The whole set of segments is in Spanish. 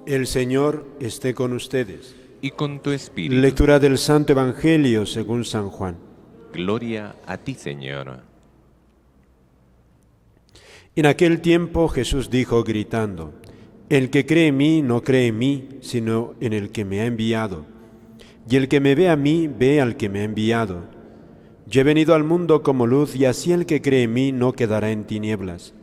El Señor esté con ustedes. Y con tu espíritu. Lectura del Santo Evangelio según San Juan. Gloria a ti, Señor. En aquel tiempo Jesús dijo gritando: El que cree en mí no cree en mí, sino en el que me ha enviado. Y el que me ve a mí, ve al que me ha enviado. Yo he venido al mundo como luz, y así el que cree en mí no quedará en tinieblas.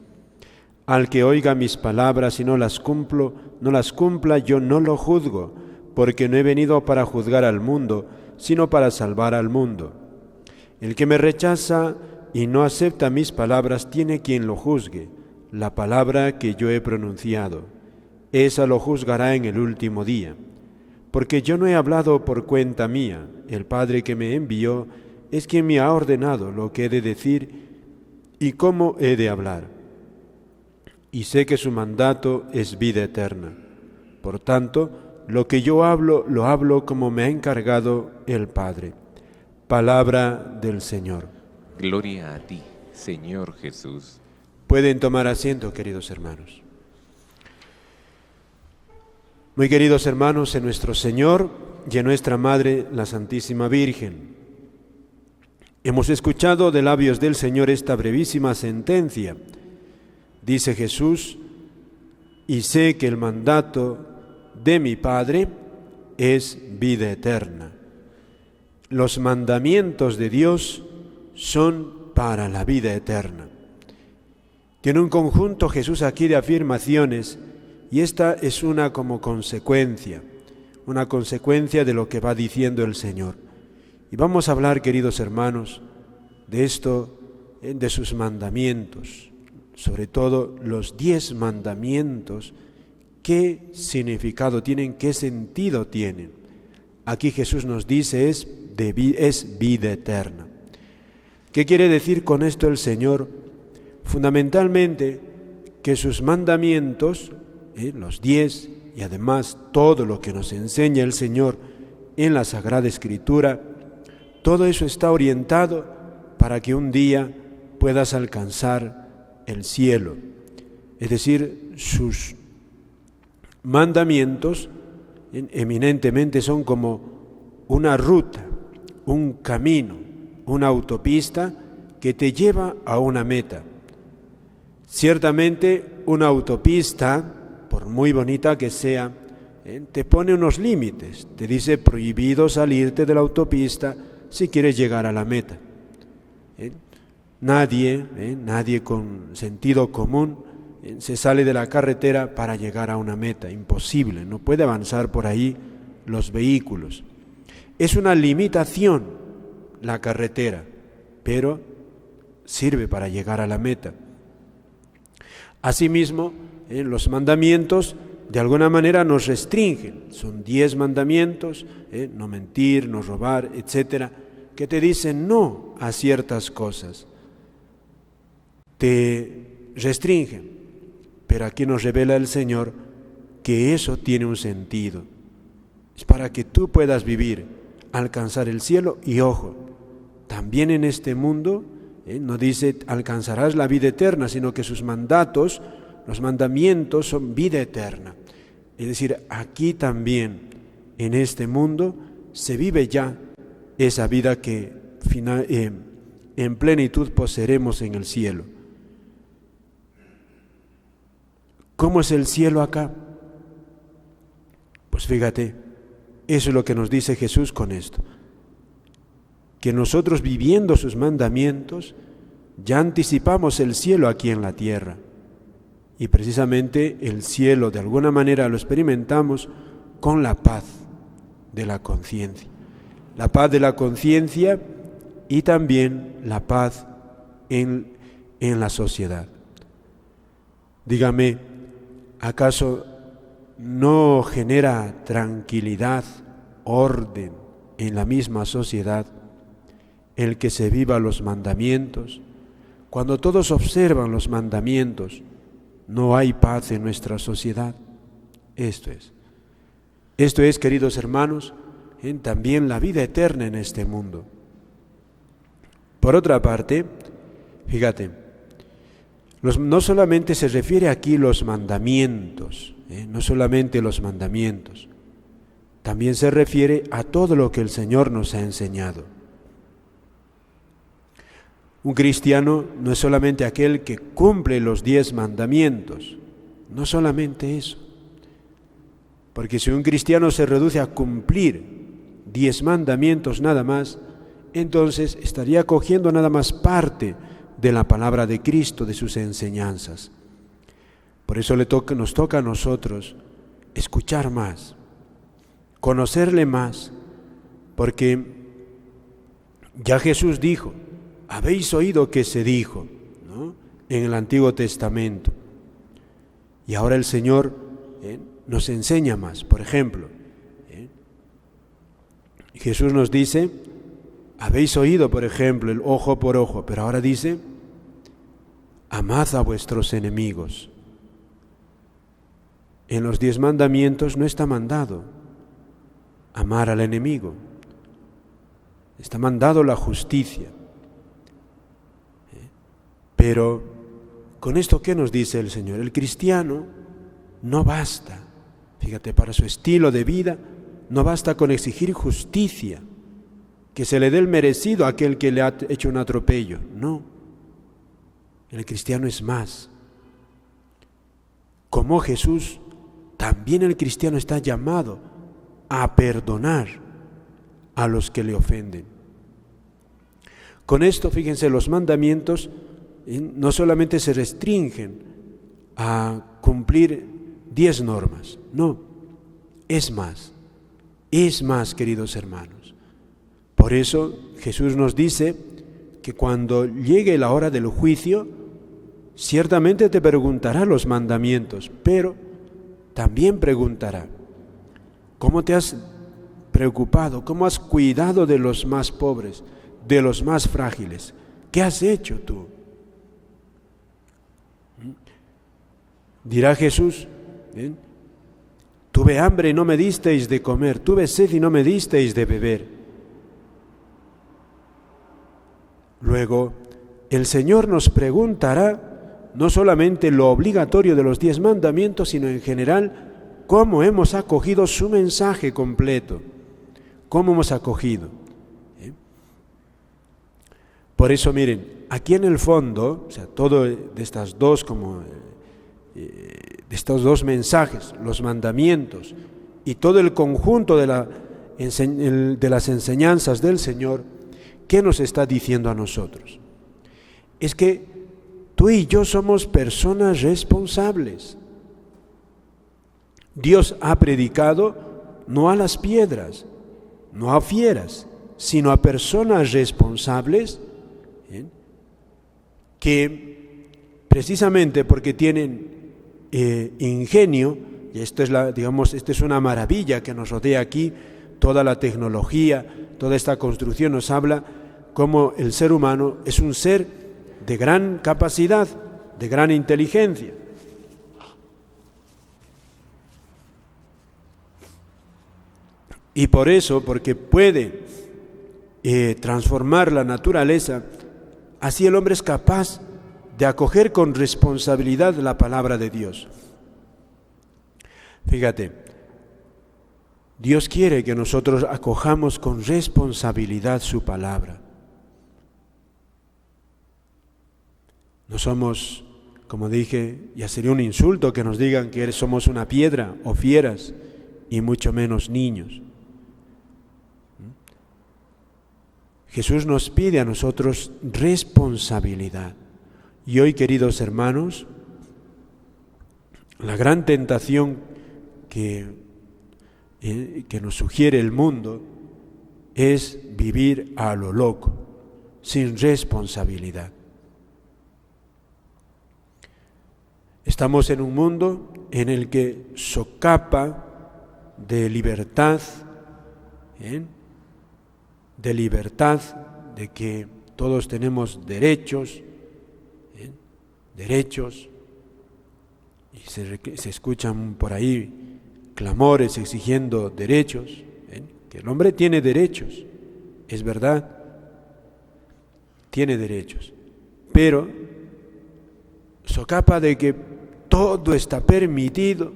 Al que oiga mis palabras y no las cumpla, yo no lo juzgo, porque no he venido para juzgar al mundo, sino para salvar al mundo. El que me rechaza y no acepta mis palabras tiene quien lo juzgue. La palabra que yo he pronunciado, esa lo juzgará en el último día. Porque yo no he hablado por cuenta mía, el Padre que me envió es quien me ha ordenado lo que he de decir y cómo he de hablar. Y sé que su mandato es vida eterna. Por tanto, lo que yo hablo, lo hablo como me ha encargado el Padre. Palabra del Señor. Gloria a ti, Señor Jesús. Pueden tomar asiento, queridos hermanos. Muy queridos hermanos, en nuestro Señor y en nuestra Madre, la Santísima Virgen, hemos escuchado de labios del Señor esta brevísima sentencia. Dice Jesús: y sé que el mandato de mi Padre es vida eterna. Los mandamientos de Dios son para la vida eterna. Tiene un conjunto Jesús aquí de afirmaciones, y esta es una consecuencia de lo que va diciendo el Señor. Y vamos a hablar, queridos hermanos, de esto, de sus mandamientos. Sobre todo los 10 mandamientos, ¿qué significado tienen? ¿Qué sentido tienen? Aquí Jesús nos dice es vida eterna. ¿Qué quiere decir con esto el Señor? Fundamentalmente que sus mandamientos, los 10, y además todo lo que nos enseña el Señor en la Sagrada Escritura, todo eso está orientado para que un día puedas alcanzar el cielo. Es decir, sus mandamientos eminentemente son como una ruta, un camino, una autopista que te lleva a una meta. Ciertamente una autopista, por muy bonita que sea, te pone unos límites, te dice prohibido salirte de la autopista si quieres llegar a la meta. Nadie con sentido común se sale de la carretera para llegar a una meta, imposible, no puede avanzar por ahí los vehículos. Es una limitación la carretera, pero sirve para llegar a la meta. Asimismo, los mandamientos de alguna manera nos restringen, son 10 mandamientos, no mentir, no robar, etcétera, que te dicen no a ciertas cosas. Te restringen, pero aquí nos revela el Señor que eso tiene un sentido. Es para que tú puedas vivir, alcanzar el cielo y ojo, también en este mundo, no dice alcanzarás la vida eterna, sino que sus mandatos, los mandamientos son vida eterna. Es decir, aquí también, en este mundo, se vive ya esa vida que en plenitud poseeremos en el cielo. ¿Cómo es el cielo acá? Pues fíjate, eso es lo que nos dice Jesús con esto. Que nosotros viviendo sus mandamientos ya anticipamos el cielo aquí en la tierra. Y precisamente el cielo de alguna manera lo experimentamos con la paz de la conciencia. La paz de la conciencia y también la paz en la sociedad. Dígame, ¿acaso no genera tranquilidad, orden en la misma sociedad el que se viva los mandamientos? Cuando todos observan los mandamientos, no hay paz en nuestra sociedad. Esto es, queridos hermanos, también la vida eterna en este mundo. Por otra parte, fíjate, No solamente se refiere aquí los mandamientos, no solamente los mandamientos, también se refiere a todo lo que el Señor nos ha enseñado. Un cristiano no es solamente aquel que cumple los 10 mandamientos, no solamente eso. Porque si un cristiano se reduce a cumplir 10 mandamientos nada más, entonces estaría cogiendo nada más parte de la palabra de Cristo, de sus enseñanzas. Por eso nos toca a nosotros escuchar más, conocerle más, porque ya Jesús dijo, habéis oído que se dijo, ¿no?, en el Antiguo Testamento. Y ahora el Señor nos enseña más. Por ejemplo, Jesús nos dice, habéis oído, por ejemplo, el ojo por ojo, pero ahora dice, amad a vuestros enemigos. En los 10 mandamientos no está mandado amar al enemigo, está mandado la justicia. Pero con esto, ¿qué nos dice el Señor? El cristiano no basta, fíjate, para su estilo de vida, no basta con exigir justicia, que se le dé el merecido a aquel que le ha hecho un atropello. No, el cristiano es más. Como Jesús, también el cristiano está llamado a perdonar a los que le ofenden. Con esto, fíjense, los mandamientos no solamente se restringen a cumplir 10 normas, no, es más, queridos hermanos. Por eso Jesús nos dice que cuando llegue la hora del juicio, ciertamente te preguntará los mandamientos, pero también preguntará, ¿cómo te has preocupado? ¿Cómo has cuidado de los más pobres, de los más frágiles? ¿Qué has hecho tú? Dirá Jesús, tuve hambre y no me disteis de comer, tuve sed y no me disteis de beber. Luego, el Señor nos preguntará no solamente lo obligatorio de los 10 mandamientos, sino en general cómo hemos acogido su mensaje completo, cómo hemos acogido. Por eso, miren, aquí en el fondo, o sea, todo de estas dos de estos 2 mensajes, los mandamientos y todo el conjunto de las enseñanzas del Señor, ¿qué nos está diciendo a nosotros? Es que tú y yo somos personas responsables. Dios ha predicado no a las piedras, no a fieras, sino a personas responsables, que precisamente porque tienen ingenio, y esto es una maravilla que nos rodea aquí, toda la tecnología, toda esta construcción nos habla cómo el ser humano es un ser de gran capacidad, de gran inteligencia. Y por eso, porque puede transformar la naturaleza, así el hombre es capaz de acoger con responsabilidad la palabra de Dios. Fíjate, Dios quiere que nosotros acojamos con responsabilidad su palabra. No somos, como dije, ya sería un insulto que nos digan que somos una piedra o fieras, y mucho menos niños. Jesús nos pide a nosotros responsabilidad. Y hoy, queridos hermanos, la gran tentación que nos sugiere el mundo es vivir a lo loco, sin responsabilidad. Estamos en un mundo en el que socapa de libertad, de que todos tenemos derechos, y se escuchan por ahí clamores exigiendo derechos, que el hombre tiene derechos, es verdad, tiene derechos, pero socapa de que todo está permitido,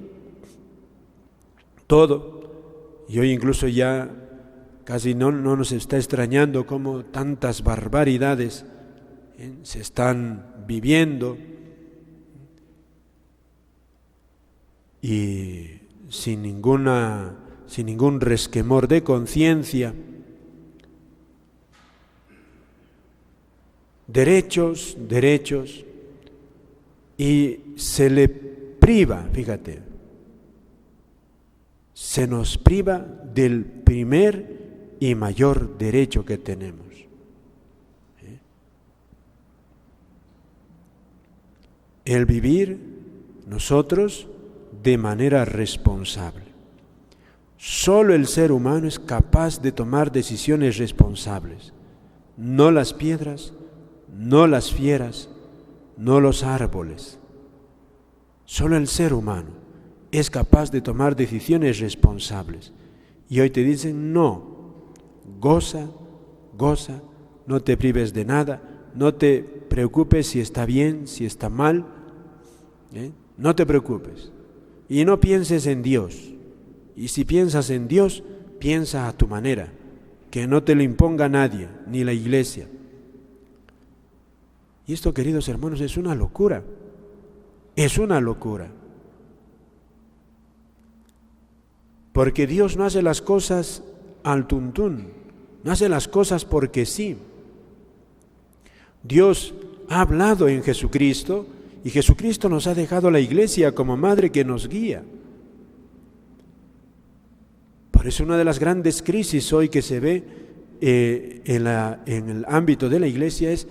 todo, y hoy incluso ya casi no nos está extrañando cómo tantas barbaridades se están viviendo y sin ningún resquemor de conciencia. Derechos, y se le priva, fíjate, se nos priva del primer y mayor derecho que tenemos. El vivir nosotros de manera responsable. Solo el ser humano es capaz de tomar decisiones responsables, no las piedras, no las fieras, no los árboles. Solo el ser humano es capaz de tomar decisiones responsables. Y hoy te dicen, no, goza, no te prives de nada, no te preocupes si está bien, si está mal, no te preocupes. Y no pienses en Dios. Y si piensas en Dios, piensa a tu manera, que no te lo imponga nadie, ni la iglesia. Y esto, queridos hermanos, es una locura. Es una locura. Porque Dios no hace las cosas al tuntún, no hace las cosas porque sí. Dios ha hablado en Jesucristo y Jesucristo nos ha dejado la iglesia como madre que nos guía. Por eso una de las grandes crisis hoy que se ve en el ámbito de la iglesia es,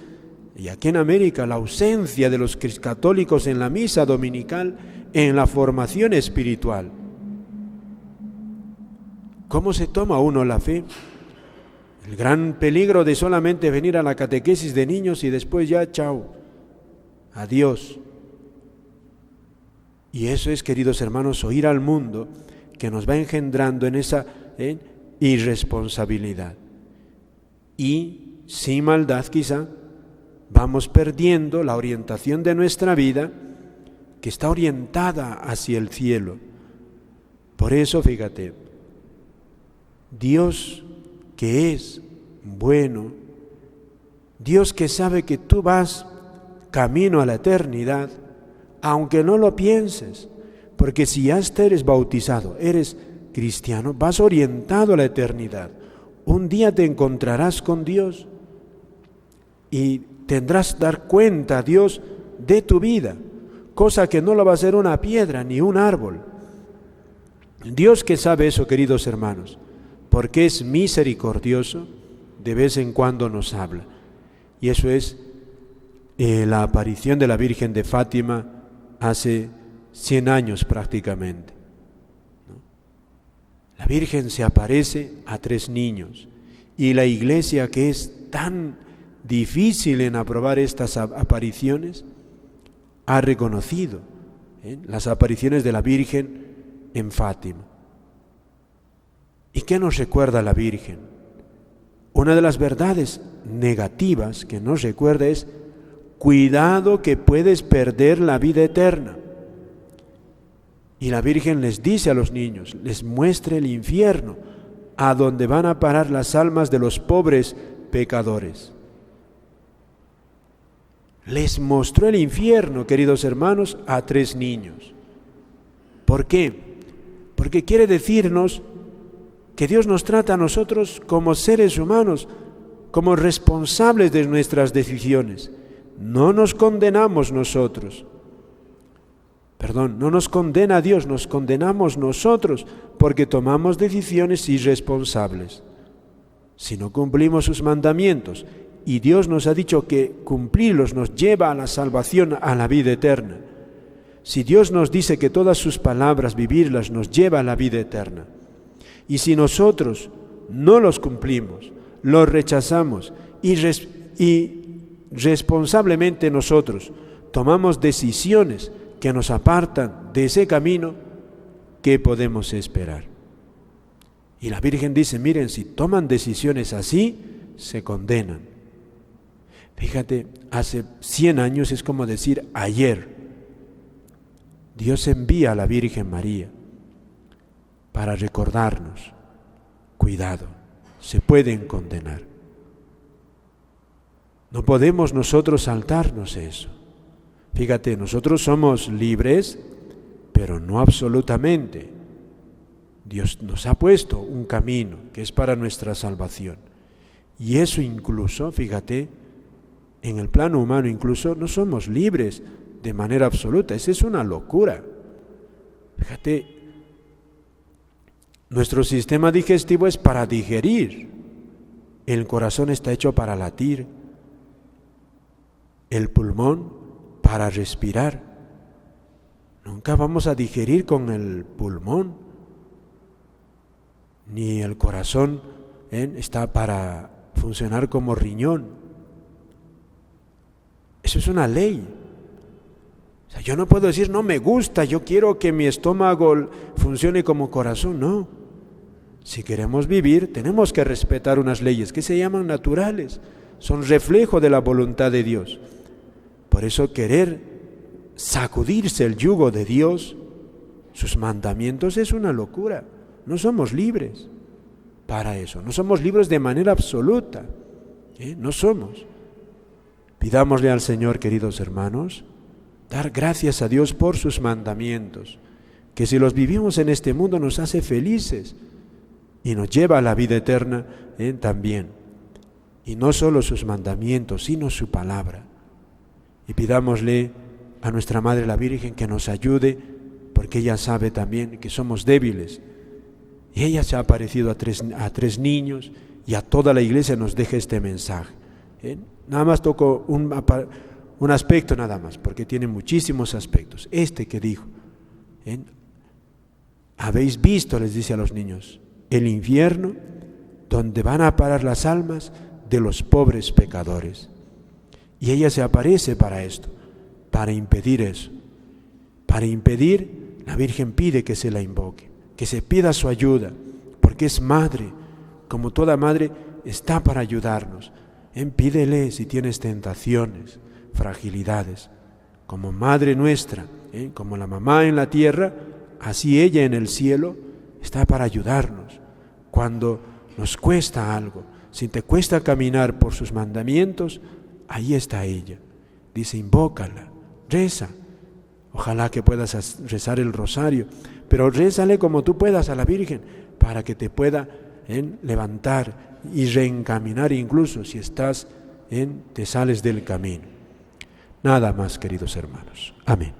y aquí en América, la ausencia de los católicos en la misa dominical, en la formación espiritual. ¿Cómo se toma uno la fe? El gran peligro de solamente venir a la catequesis de niños y después ya, chao, adiós. Y eso es, queridos hermanos, oír al mundo que nos va engendrando en esa irresponsabilidad. Y sin maldad quizá, vamos perdiendo la orientación de nuestra vida que está orientada hacia el cielo. Por eso, fíjate, Dios que es bueno, Dios que sabe que tú vas camino a la eternidad, aunque no lo pienses, porque si ya eres bautizado, eres cristiano, vas orientado a la eternidad. Un día te encontrarás con Dios y tendrás dar cuenta a Dios de tu vida, cosa que no lo va a hacer una piedra ni un árbol. Dios que sabe eso, queridos hermanos, porque es misericordioso, de vez en cuando nos habla. Y eso es la aparición de la Virgen de Fátima hace 100 años prácticamente. La Virgen se aparece a 3 niños y la Iglesia, que es tan difícil en aprobar estas apariciones, ha reconocido las apariciones de la Virgen en Fátima. ¿Y qué nos recuerda la Virgen? Una de las verdades negativas que nos recuerda es: cuidado que puedes perder la vida eterna. Y la Virgen les dice a los niños, les muestra el infierno, a donde van a parar las almas de los pobres pecadores. Les mostró el infierno, queridos hermanos, a 3 niños. ¿Por qué? Porque quiere decirnos que Dios nos trata a nosotros como seres humanos, como responsables de nuestras decisiones. No nos condenamos nosotros. No nos condena Dios, nos condenamos nosotros porque tomamos decisiones irresponsables. Si no cumplimos sus mandamientos, y Dios nos ha dicho que cumplirlos nos lleva a la salvación, a la vida eterna. Si Dios nos dice que todas sus palabras, vivirlas, nos lleva a la vida eterna. Y si nosotros no los cumplimos, los rechazamos y responsablemente nosotros tomamos decisiones que nos apartan de ese camino, ¿qué podemos esperar? Y la Virgen dice, miren, si toman decisiones así, se condenan. Fíjate, hace 100 años es como decir ayer. Dios envía a la Virgen María para recordarnos, cuidado, se pueden condenar. No podemos nosotros saltarnos eso. Fíjate, nosotros somos libres, pero no absolutamente. Dios nos ha puesto un camino que es para nuestra salvación. Y eso incluso, fíjate, en el plano humano incluso no somos libres de manera absoluta. Esa es una locura. Fíjate, nuestro sistema digestivo es para digerir. El corazón está hecho para latir. El pulmón para respirar. Nunca vamos a digerir con el pulmón. Ni el corazón está para funcionar como riñón. Eso es una ley. O sea, yo no puedo decir, no me gusta, yo quiero que mi estómago funcione como corazón. No. Si queremos vivir, tenemos que respetar unas leyes que se llaman naturales. Son reflejo de la voluntad de Dios. Por eso querer sacudirse el yugo de Dios, sus mandamientos, es una locura. No somos libres para eso. No somos libres de manera absoluta. No somos. Pidámosle al Señor, queridos hermanos, dar gracias a Dios por sus mandamientos, que si los vivimos en este mundo nos hace felices y nos lleva a la vida eterna también. Y no solo sus mandamientos, sino su palabra. Y pidámosle a nuestra Madre la Virgen que nos ayude, porque ella sabe también que somos débiles. Y ella se ha aparecido a tres niños y a toda la iglesia nos deja este mensaje. Nada más toco un aspecto nada más, porque tiene muchísimos aspectos. Este que dijo, habéis visto, les dice a los niños, el infierno donde van a parar las almas de los pobres pecadores. Y ella se aparece para esto, para impedir eso. Para impedir, la Virgen pide que se la invoque, que se pida su ayuda, porque es madre, como toda madre está para ayudarnos. Pídele si tienes tentaciones, fragilidades, como madre nuestra, como la mamá en la tierra, así ella en el cielo está para ayudarnos. Cuando nos cuesta algo, si te cuesta caminar por sus mandamientos, ahí está ella. Dice, invócala, reza. Ojalá que puedas rezar el rosario, pero rézale como tú puedas a la Virgen, para que te pueda levantar y reencaminar, incluso si te sales del camino. Nada más, queridos hermanos. Amén.